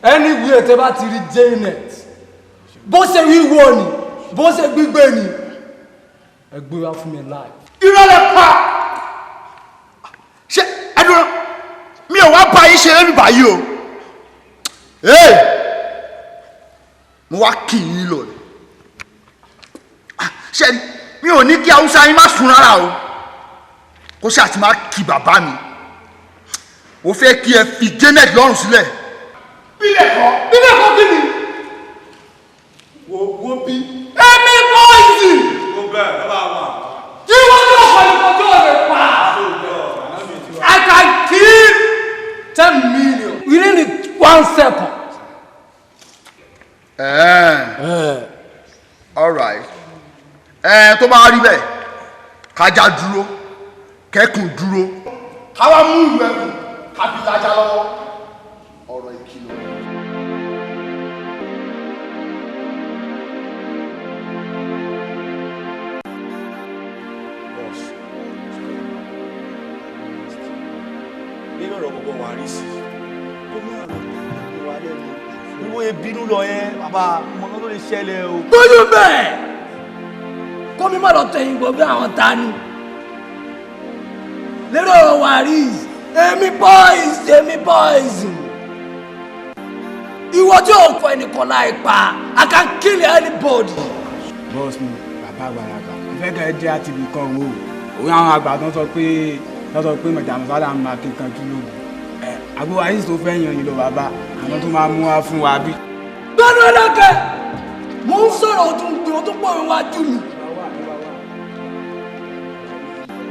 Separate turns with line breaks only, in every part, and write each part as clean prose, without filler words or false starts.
anywhere tẹ́ bá ti rí Janet bó ṣe wíwọ ni bó ṣe gbígbé ni ẹ gbé wá fún mi live.
irọ́ lẹ pa ṣe ẹdùn mi ò wá bá yín ṣe lẹ́nu báyìí o mo wá kì í lọ ni ṣe mi ò ní kí haúsá yín má sùn rárá o kó ṣe àti máa kí bàbá mi ó fẹ́ kí ẹ fi Janet lọ́rùn sílẹ̀. bílẹ̀ kọ́ kí ni wo bí.
èmi bọ́ìsì.
ó bẹ́ẹ̀ lọ́ba wà.
tí wọ́n ní ọ̀pọ̀ ìkọjú ọ̀rẹ́ pa. I can kill 10 million within 1 second.
All right. Tó bá rí bẹ́ẹ̀ kájà dúró kẹ́kùn dúró káwá mú ìlú ẹkùn kábí lájà lọ́wọ́ ọ̀rọ̀ ìkìlọ̀.
nínú ọ̀rọ̀ gbogbo Warris ó ní ọ̀rọ̀ tó wà lẹ́nu ìwọ ebínú lọ yẹn bàbá ọmọ tó lè ṣẹlẹ̀ o.
tójú bẹ́ẹ̀ kó mi má lọ tẹ̀yìn gbọ́ bí àwọn tani lérò Warris èmi boys ìwọ tí ò kọ ẹnìkan láì pa I can kill anybody.
boss mi bàbá àgbàlagbà ìfẹ́ kẹ́ ẹ jẹ́ àtìbí kan o òun àwọn àgbà tó ń sọ pé mẹ̀dàmú sálà ń máa kíkan jù lóògùn àgbo Warris tó fẹ́ yan yìí lọ bàbá àwọn tó máa mú wá fún wa bí.
gbọ́dọ̀ lọ́kẹ́ mo ń sọ̀rọ̀ ọdún pé o tún pọ̀ wájú mi.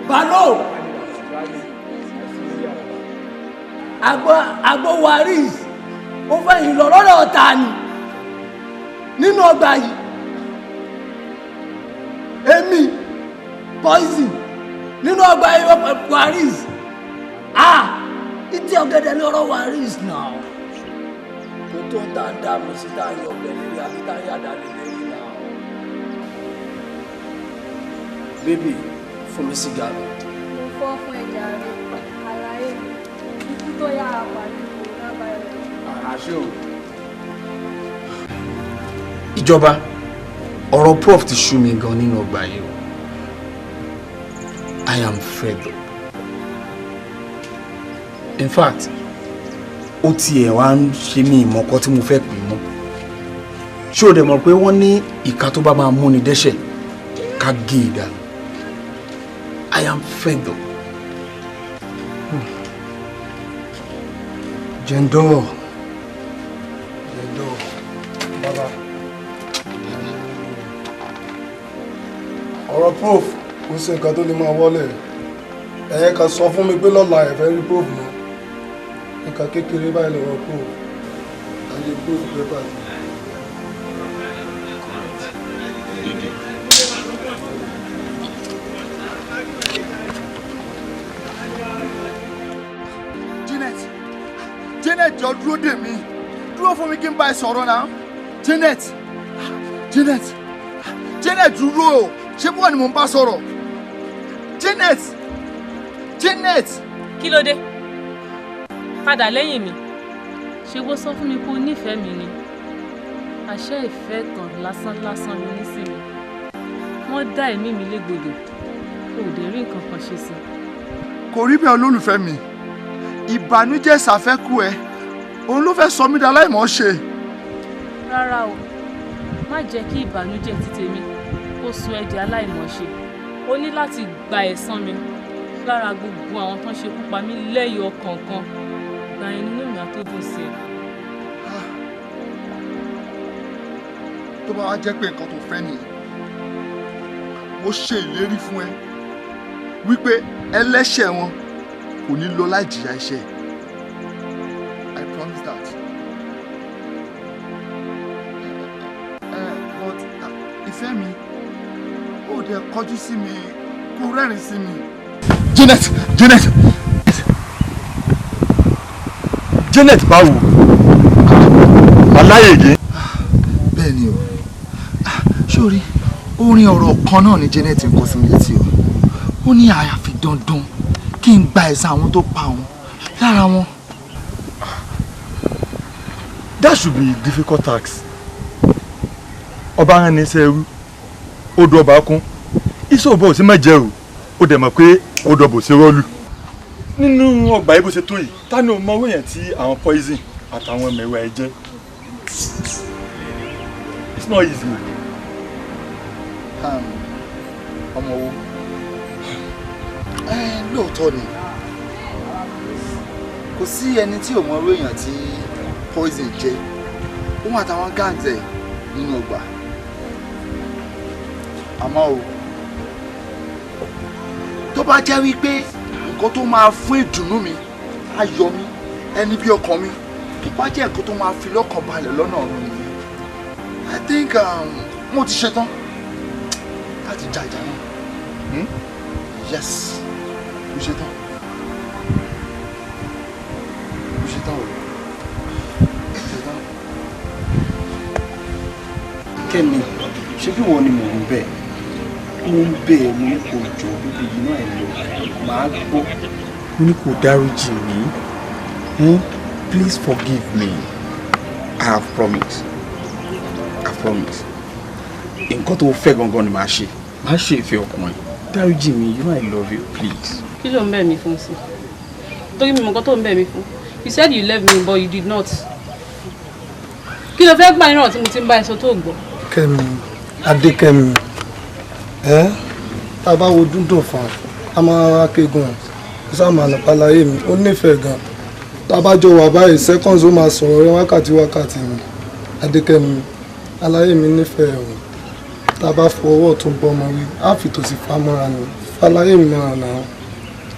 balo àgbo Warris ó fẹ́ yìí lọ lọ́dọ̀ ọ̀tá ni nínú ọgbà yìí èmi poison nínú ọgbà Warris ìtì ọ̀gẹ̀dẹ̀ ní ọ̀rọ̀ Warris náà kò tó ń tà ń dànù sí táyà ọ̀gẹ̀dẹ̀ rí àbí táyà dànù lẹ́yìn náà. bébì fún mi sìgá mi.
mo fọ́ fún ẹja rẹ̀ àlàyé ikú tó yára pàdé coronavirus.
àṣé o.
ìjọba ọ̀rọ̀ prof ti sú mi gan nínú ọgbà yìí o I am fed up. In fact ó tiẹ̀ wá ń ṣe mí ìmọ̀kọ́ tí mo fẹ́ pè mọ́ ṣé o dẹ̀ mọ̀ pé wọ́n ní ìka tó bá máa múni dẹ́ṣẹ̀ ká gé e dànù. I am fed up.
Jendor baba
ọ̀rọ̀ prof kò sí nǹkan tó lè máa wọlé ẹ̀yẹ́ kan sọ fún mi pé lọ́la ẹ̀fẹ́ rí prof mọ́ nǹkan kékeré báyìí lọ́wọ́ prof ayé prof pépà ni.
Janet jọ dúró dè mí dúró fún mi kí n bá ẹ sọ̀rọ̀ náà Janet dúró ṣé bọ́ọ̀ ni mò ń bá sọ̀rọ̀ Janet.
kí ló dé padà lẹ́yìn mi ṣé wọ́n sọ fún mi pé o nífẹ̀ẹ́ mi ni àṣẹ ìfẹ́ kan lásán ló ní sí mi wọ́n dá ẹ̀mí mi légbodò kò dé rí nǹkan kan ṣe sí.
kò rí bẹ́ẹ̀ olólùfẹ́ mi ìbànújẹ́ ìsàfẹ́kù ẹ òun ló fẹ́ sọ mí d'aláìmọ̀ ṣe.
rárá o má jẹ́ kí ìbànújẹ́ ti tèmi kó sún ẹ́ di aláìmọ̀ ṣe o ní láti gba ẹ̀san mi lára gbogbo àwọn tó ń ṣekú pa mí lẹ́yọ kọ̀ọ̀kan gba ẹni nínú mi àtọ́dún sí ẹ.
tó bá wá jẹ́ pé nǹkan tó fẹ́ nìyẹn mo ṣe ìlérí fún ẹ wípé ẹlẹ́ṣẹ̀ wọn kò ní lọ láì jìyà ẹ̀ṣẹ̀. I promise that. But ìfẹ́ mi ó dẹ̀ kọjú sí mi kó rẹ́rìn sí mi.
Janet báwo aláyèyé.
bẹ́ẹ̀ ni o sórí orin ọ̀rọ̀ kan náà ni Janet ń kọ sí mi létí o ó ní àyàfi dandan kí n gba ẹ̀san àwọn tó pa òun lára wọn. should be difficult task. Ọba rán ní sẹ́rú, ó do ọba kún. Iṣẹ́ ọba ò sí mẹ́jẹ o, ó dẹ̀ mọ̀ pé ó dọ̀bọ̀ sí rọ́ọ̀lù. Nínú ọgbà yìí bó ṣe tó yìí, ta ni o mọ owó yẹn tí àwọn poison àtàwọn ẹ̀mẹ̀wà ẹ̀ jẹ́? It's not easy.
Ọmọ wo? Lóòótọ́ ni. Kò sí ẹni tí ò mọ owó èèyàn tí poison jẹ́. Òun àtàwọn gangs ẹ̀ nínú ọgbà. Àmọ́ o, tó bá jẹ́ wípé nǹkan tó máa fún ìdùnnú mi, ayọ̀ mi, ẹni bí ọkàn mi, tó bá jẹ́ nǹkan tó máa fi lọ́kàn balẹ̀ lọ́nà ọ̀run nìyẹn. I think mo ti ṣetán láti jà ìjà náà. Yes, mo ṣetán. Mo ṣetán o.
Kẹ́mi, ṣé bí wọ́n ni mò ń bẹ̀? Mo ń bẹ̀ mo ní kò jọ bíbí yìí náà lọ. Màá gbọ́. Mo ní kò dáríjì mí. Please forgive me. I have promised. I promise. Nǹkan tó fẹ́ gangan ni màá ṣe. Màá ṣe ìfẹ́ ọkùnrin. Dáríjì mí, you know I love you, please.
Kí ló ń bẹ̀ mí fún sí? Torí mi mọ̀ nǹkan tó ń bẹ̀ mí fún. You said you love me but you did not. Kí ló fẹ́ gbà nínú ọ̀rọ̀ tí mo ti ń bá ẹ sọ tó gbọ́?
Kẹ́mi, Adékẹ́mi, tá a bá wo dúndùn fún a máa kégun sáàmà nàpàlàyé mi ó nífẹ̀ẹ́ gan tá a bá jọ wà báyìí seconds ó máa sọ̀rọ̀ rẹ wákàtí mi Adékẹ́mi aláyé mi nífẹ̀ẹ́ o tá a bá fọwọ́ tó bọ́ ọmọ wí á fi tòsí fámọ́ra ni fàlàyé mi máa nà án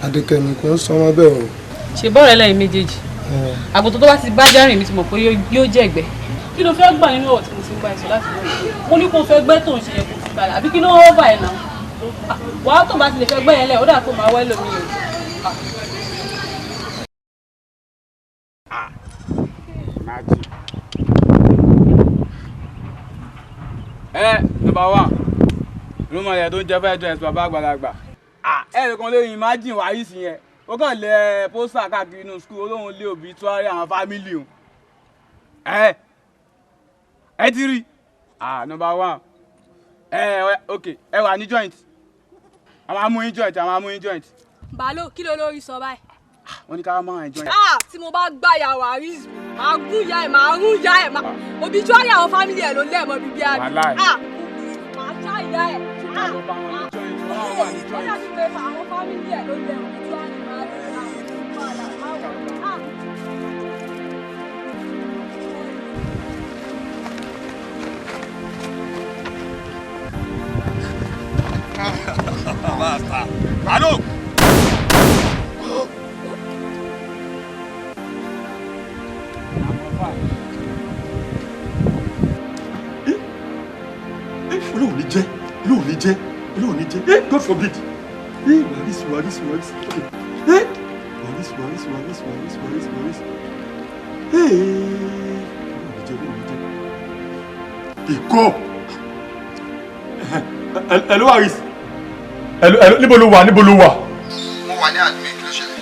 Adékẹ́mi kò ń sọ ọmọ bẹ́ẹ̀ o.
Ṣe bọ́ọ̀rọ̀ ẹlẹ́yìn méjèèjì àgùntàn tó bá ti bá járìn mi ti mọ̀ pé yóò jẹ̀gbẹ́. Kí ló fẹ́ gbà nínú ọ̀rọ̀ tí mo ti ń bá ẹ sọ láti lóyún? Mo ní kó fẹ́ gbẹ́ tó ń ṣe yẹn kó fi balẹ̀ àbí kí ló wọ́n bá ẹ̀ náà? Wàá tó bá ti lè fẹ́ gbẹ́ yẹn lẹ̀ ó dà kó máa wẹ́ lómi o.
Number one ló mọ ẹ̀ tó ń jẹ́ fẹ́ẹ́ dùn bàbá àgbàlagbà. Ẹ̀rọ kan lóyún imagine Warris yẹn ó kàn lẹ pósítà káàkiri inú skul olóhùn lé obituary àwọn fámìlì o. Ẹ ti rí number one ok ẹ wà ní joint àwọn amúyín joint.
Bàálò kí ló lórí sọ báyìí?
Wọ́n ní ká máa joint.
Tí mo bá gbá ya Warris máa gún ya ẹ̀ máa rún ya ẹ̀ máa obituary àwọn fámìlì ẹ̀ ló lẹ́ẹ̀mọ́ bíbí àbí. máa já ìyá ẹ̀. Ó dàbí pé àwọn fámìlì ẹ̀ ló lẹ́ẹ̀mọ́ obituary máa lè ra
Basta. Alô! Olóòní jẹ́. God forbid. Warris. Warris. Ìkọ́. Hello Warris. Hello, níbo ló wà?
Mo wà ní admin kí ló ṣẹlẹ̀?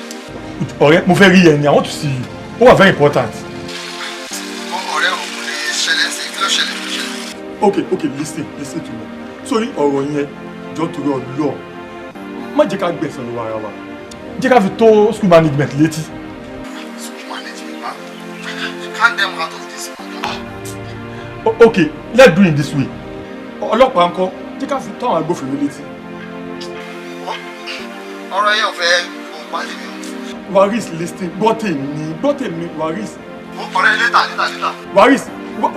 Ọ̀rẹ́, mo fẹ́ rí ẹ ni. I want to see you. Ó wà very important.
Ọ̀rẹ́ ò lè ṣẹlẹ̀ sí kí ló ṣẹlẹ̀?
Okay, listen to me. Sorry, ọ̀rọ̀ yẹn jọ torí Ọlọ́run. Má jẹ́ ká gbẹ̀san lọ́wọ́ ara wa. Jẹ́ ká fi tó school management létí.
School management? Count them out of this.
Okay, let's do it this way. Ọlọ́pàá ńkọ́, jẹ́ ká fi tó àwọn agbófinró létí.
Ọ̀rọ̀ yẹn ò fẹ́ kó pàdé mi.
Warris, listen, gbọ́ tèmi, Warris.
Ọ̀rẹ́ létà.
Warris. Wọ́n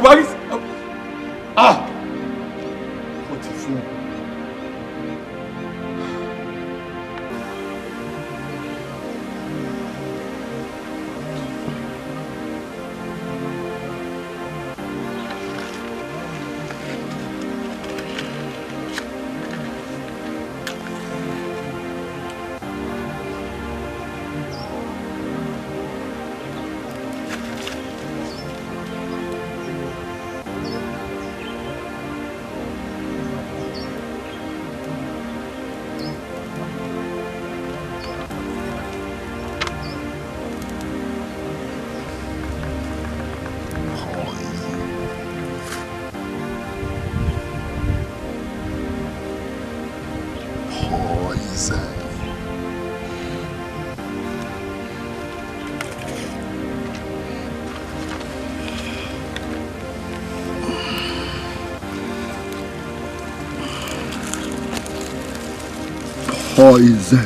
ti fún un. Poison. Poison.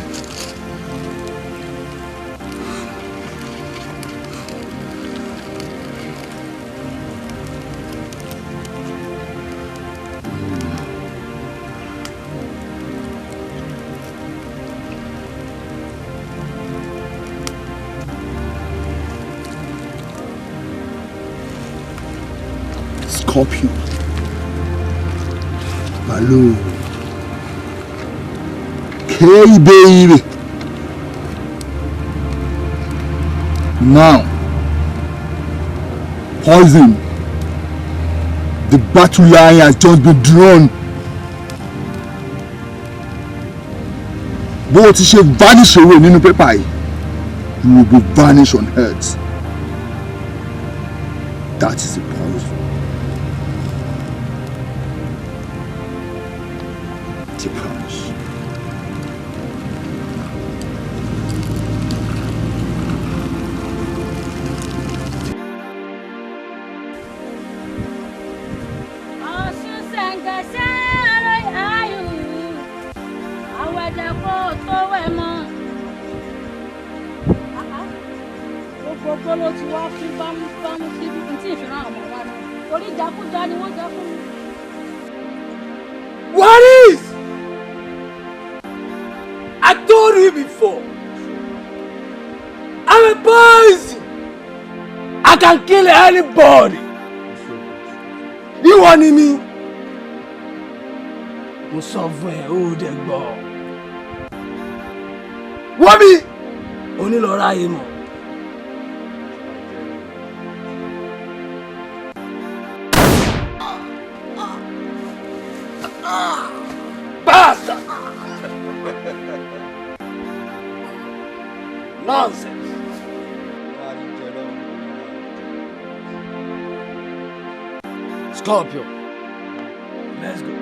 Scorpion. Balloon. Hey baby. Now, Poison. The battle line has just been drawn. Bó ti ṣe vanish away nínú pépà yìí, you will be vanished on earth. That is the poison. The promise.
Gbogbo ló ti wá fún bámúbámú sí ibi tí ìfìràn àwọn wa náà. Torí ìjákújá ni wọ́n jẹ́ fún mi.
Warris! I told you before. I'm a poison. I can kill anybody. You want me? Mo sọ fún ẹ, ó dẹ̀ gbọ́. Wọ́n mi, onílọ́ra yìí mọ̀. Basta! Nonsense. Scorpio. Let's go.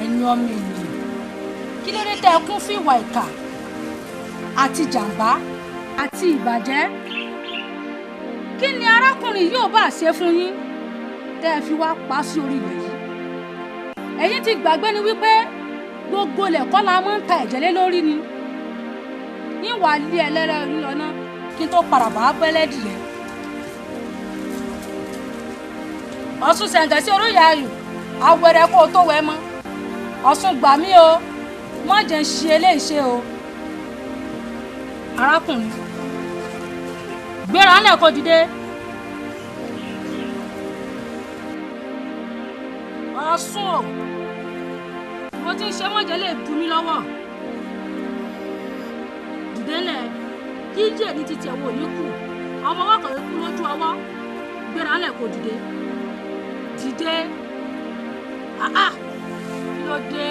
Ẹ̀yin ọmọ ènìyàn, kí ló dé tẹ́ ẹ kún fún ìwà ìkà àti jàǹbá àti ìbàjẹ́? Kí ni arákùnrin yóò bá ṣe fún yín tẹ́ ẹ fi wá pa sí orílẹ̀ yìí? Ẹ̀yin ti gbàgbé ni wípé gbogbo lẹ̀kọ́ la máa ń ta ẹ̀jẹ̀ lé lórí ni. Níwà lé ẹlẹ́rẹ́ orí lọ náà kí n tó padà bá gbẹ́lẹ́dì rẹ̀. Ọ̀ṣun ṣẹ̀ǹgẹ̀ sí oróyè ayò, awẹ́rẹ́ kó o tó wẹ̀ mọ́. Ọ̀ṣun gbà mí o, má jẹ́ ń ṣe eléyìí ṣe o. Arákùnrin, gbéra ńlẹ̀ kó dìde. Ọ̀ṣun o, mo ti ń ṣe mọ́jẹ́ lè bu mí lọ́wọ́. Dìde ńlẹ̀, kí díẹ̀ ní títí ẹ̀wọ̀ ní kù, ọmọ ọwọ́ kan kú lójú ọwọ́. Gbéra ńlẹ̀ kó dìde. Dìde. Kí ló dé?